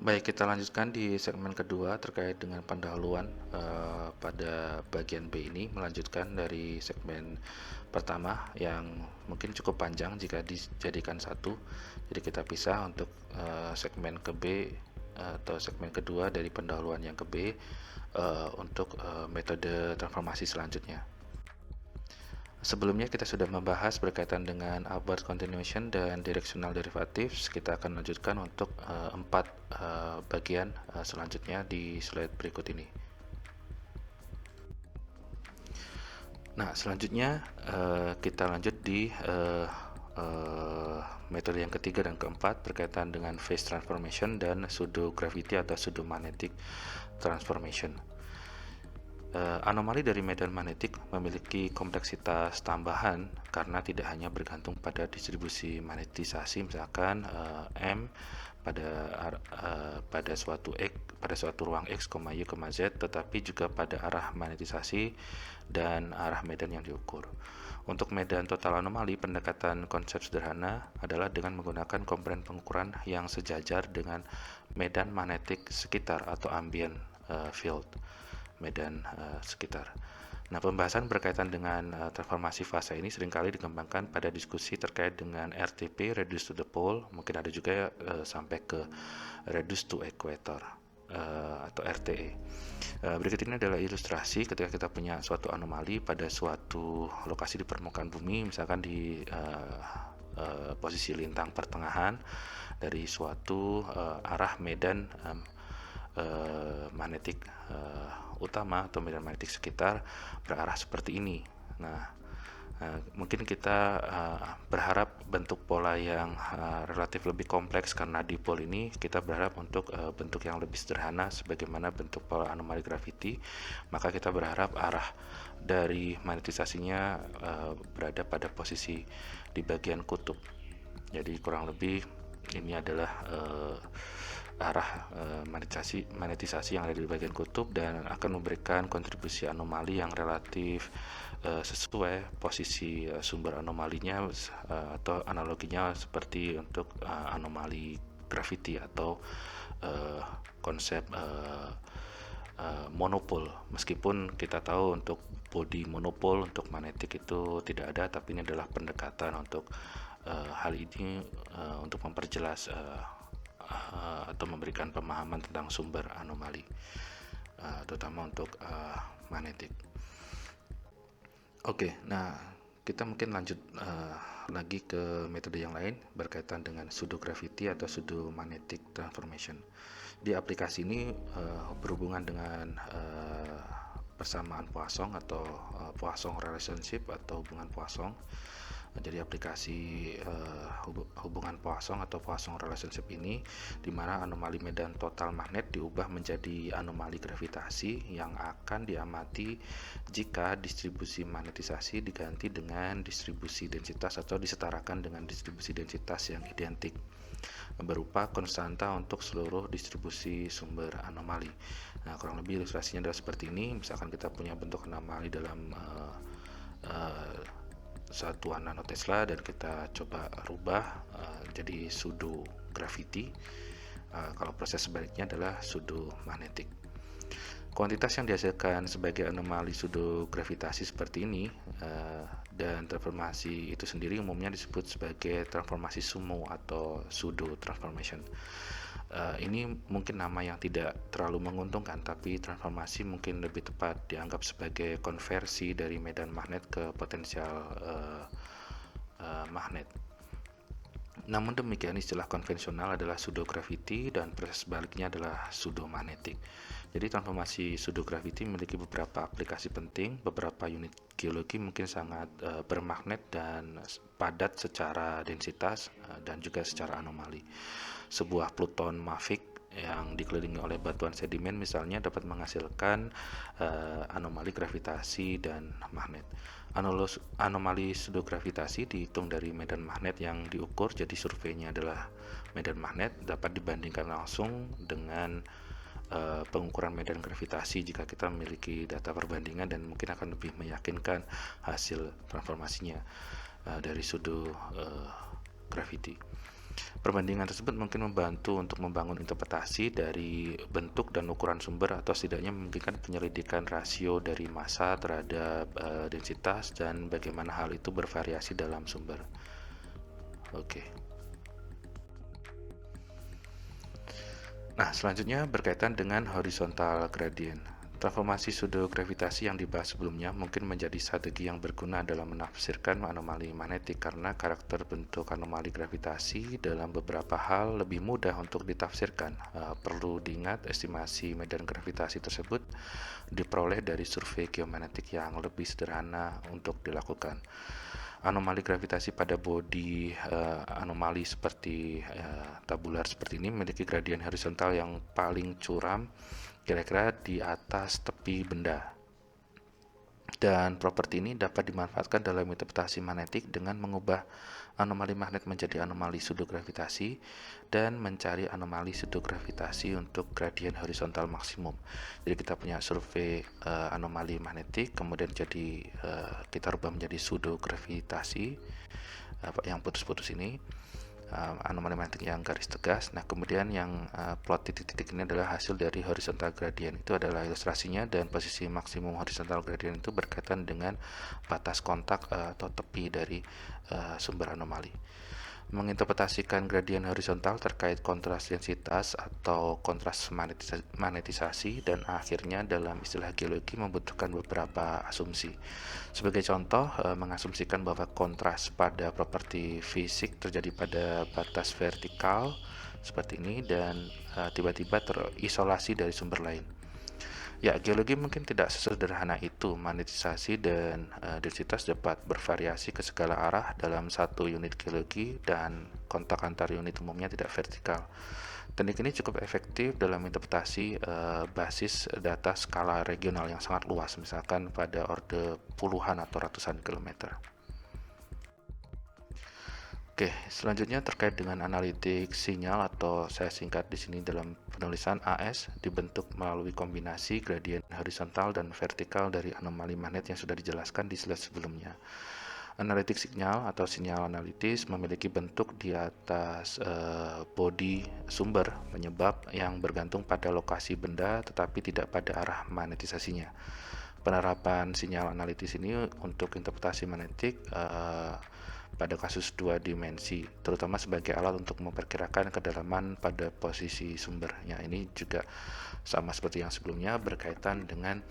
Baik, kita lanjutkan di segmen kedua terkait dengan pendahuluan pada bagian B ini, melanjutkan dari segmen pertama yang mungkin cukup panjang jika dijadikan satu. Jadi kita pisah untuk segmen ke B atau segmen kedua dari pendahuluan yang ke B untuk metode transformasi selanjutnya. Sebelumnya kita sudah membahas berkaitan dengan upward continuation dan directional derivatives. Kita akan lanjutkan untuk empat bagian selanjutnya di slide berikut ini. Nah, selanjutnya kita lanjut di metode yang ketiga dan keempat berkaitan dengan phase transformation dan pseudo gravity atau pseudo magnetic transformation. Anomali dari medan magnetik memiliki kompleksitas tambahan karena tidak hanya bergantung pada distribusi magnetisasi, misalkan M pada suatu ruang X, Y, Z, tetapi juga pada arah magnetisasi dan arah medan yang diukur. Untuk medan total anomali, pendekatan konsep sederhana adalah dengan menggunakan komponen pengukuran yang sejajar dengan medan magnetik sekitar atau ambient field, medan sekitar. Nah, pembahasan berkaitan dengan transformasi fase ini seringkali dikembangkan pada diskusi terkait dengan RTP, reduce to the pole, mungkin ada juga sampai ke reduce to equator atau RTE. Berikut ini adalah ilustrasi ketika kita punya suatu anomali pada suatu lokasi di permukaan bumi, misalkan di posisi lintang pertengahan dari suatu arah medan magnetik utama atau medan magnetik sekitar berarah seperti ini. Nah, mungkin kita berharap bentuk pola yang relatif lebih kompleks, karena dipol ini kita berharap untuk bentuk yang lebih sederhana sebagaimana bentuk pola anomali gravity. Maka kita berharap arah dari magnetisasinya berada pada posisi di bagian kutub. Jadi kurang lebih ini adalah arah magnetisasi yang ada di bagian kutub dan akan memberikan kontribusi anomali yang relatif sesuai posisi sumber anomalinya, atau analoginya seperti untuk anomali gravity atau konsep monopol. Meskipun kita tahu untuk body monopol untuk magnetik itu tidak ada, tapi ini adalah pendekatan untuk hal ini untuk memperjelas atau memberikan pemahaman tentang sumber anomali, terutama untuk magnetik. Oke, nah kita mungkin lanjut lagi ke metode yang lain berkaitan dengan pseudo gravity atau pseudo magnetic transformation. Di aplikasi ini berhubungan dengan persamaan Poisson atau Poisson relationship atau hubungan Poisson. Jadi aplikasi hubungan Poisson atau Poisson relationship ini di mana anomali medan total magnet diubah menjadi anomali gravitasi yang akan diamati jika distribusi magnetisasi diganti dengan distribusi densitas atau disetarakan dengan distribusi densitas yang identik berupa konstanta untuk seluruh distribusi sumber anomali. Nah, kurang lebih ilustrasinya adalah seperti ini. Misalkan kita punya bentuk anomali dalam satuan nanotesla dan kita coba rubah jadi pseudo gravity. Kalau proses sebaliknya adalah pseudo magnetik. Kuantitas yang dihasilkan sebagai anomali pseudo gravitasi seperti ini dan transformasi itu sendiri umumnya disebut sebagai transformasi sumo atau pseudo transformation. Ini mungkin nama yang tidak terlalu menguntungkan, tapi transformasi mungkin lebih tepat dianggap sebagai konversi dari medan magnet ke potensial magnet. Namun demikian, istilah konvensional adalah pseudo gravity dan proses sebaliknya adalah pseudo magnetik. Jadi transformasi pseudo gravity memiliki beberapa aplikasi penting. Beberapa unit geologi mungkin sangat bermagnet dan padat secara densitas dan juga secara anomali. Sebuah pluton mafic yang dikelilingi oleh batuan sedimen misalnya dapat menghasilkan anomali gravitasi dan magnet. Anomali pseudo gravitasi dihitung dari medan magnet yang diukur, jadi surveinya adalah medan magnet, dapat dibandingkan langsung dengan pengukuran medan gravitasi jika kita memiliki data perbandingan, dan mungkin akan lebih meyakinkan hasil transformasinya dari pseudo gravity. Perbandingan tersebut mungkin membantu untuk membangun interpretasi dari bentuk dan ukuran sumber, atau setidaknya memungkinkan penyelidikan rasio dari massa terhadap densitas dan bagaimana hal itu bervariasi dalam sumber. Oke. Nah, selanjutnya berkaitan dengan horizontal gradient. Transformasi pseudogravitasi yang dibahas sebelumnya mungkin menjadi strategi yang berguna dalam menafsirkan anomali magnetik karena karakter bentuk anomali gravitasi dalam beberapa hal lebih mudah untuk ditafsirkan. Perlu diingat, estimasi medan gravitasi tersebut diperoleh dari survei geomagnetik yang lebih sederhana untuk dilakukan. Anomali gravitasi pada bodi anomali seperti tabular seperti ini memiliki gradien horizontal yang paling curam kira-kira di atas tepi benda. Dan properti ini dapat dimanfaatkan dalam interpretasi magnetik dengan mengubah anomali magnet menjadi anomali pseudogravitasi dan mencari anomali pseudogravitasi untuk gradien horizontal maksimum. Jadi kita punya survei anomali magnetik, kemudian jadi kita rubah menjadi pseudogravitasi yang putus-putus ini. Anomali magnetik yang garis tegas. Nah, kemudian yang plot titik-titik ini adalah hasil dari horizontal gradient. Itu adalah ilustrasinya, dan posisi maksimum horizontal gradient itu berkaitan dengan batas kontak atau tepi dari sumber anomali. Menginterpretasikan gradien horizontal terkait kontras densitas atau kontras magnetisasi dan akhirnya dalam istilah geologi membutuhkan beberapa asumsi. Sebagai contoh, mengasumsikan bahwa kontras pada properti fisik terjadi pada batas vertikal seperti ini dan tiba-tiba terisolasi dari sumber lain. Ya, geologi mungkin tidak sesederhana itu. Magnetisasi dan densitas dapat bervariasi ke segala arah dalam satu unit geologi, dan kontak antar unit umumnya tidak vertikal. Teknik ini cukup efektif dalam interpretasi basis data skala regional yang sangat luas, misalkan pada orde puluhan atau ratusan kilometer. Oke, selanjutnya terkait dengan analitik sinyal, atau saya singkat di sini dalam penulisan AS, dibentuk melalui kombinasi gradien horizontal dan vertikal dari anomali magnet yang sudah dijelaskan di slide sebelumnya. Analitik sinyal atau sinyal analitis memiliki bentuk di atas bodi sumber penyebab yang bergantung pada lokasi benda tetapi tidak pada arah magnetisasinya. Penerapan sinyal analitis ini untuk interpretasi magnetik pada kasus dua dimensi, terutama sebagai alat untuk memperkirakan kedalaman pada posisi sumbernya. Ini juga sama seperti yang sebelumnya, berkaitan dengan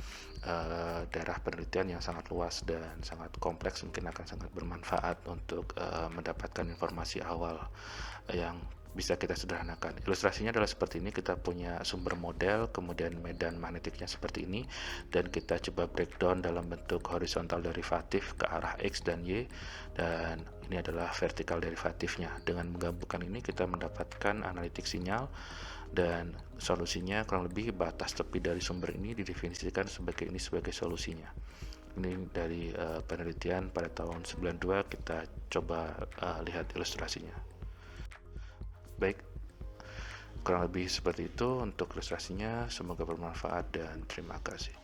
daerah penelitian yang sangat luas dan sangat kompleks, mungkin akan sangat bermanfaat untuk mendapatkan informasi awal yang bisa kita sederhanakan. Ilustrasinya adalah seperti ini. Kita punya sumber model, kemudian medan magnetiknya seperti ini, dan kita coba breakdown dalam bentuk horizontal derivatif ke arah X dan Y, dan ini adalah vertikal derivatifnya. Dengan menggabungkan ini kita mendapatkan analitik sinyal, dan solusinya kurang lebih batas tepi dari sumber ini didefinisikan sebagai ini sebagai solusinya. Ini dari penelitian pada tahun 92, kita coba lihat ilustrasinya. Baik, kurang lebih seperti itu untuk ilustrasinya. Semoga bermanfaat dan terima kasih.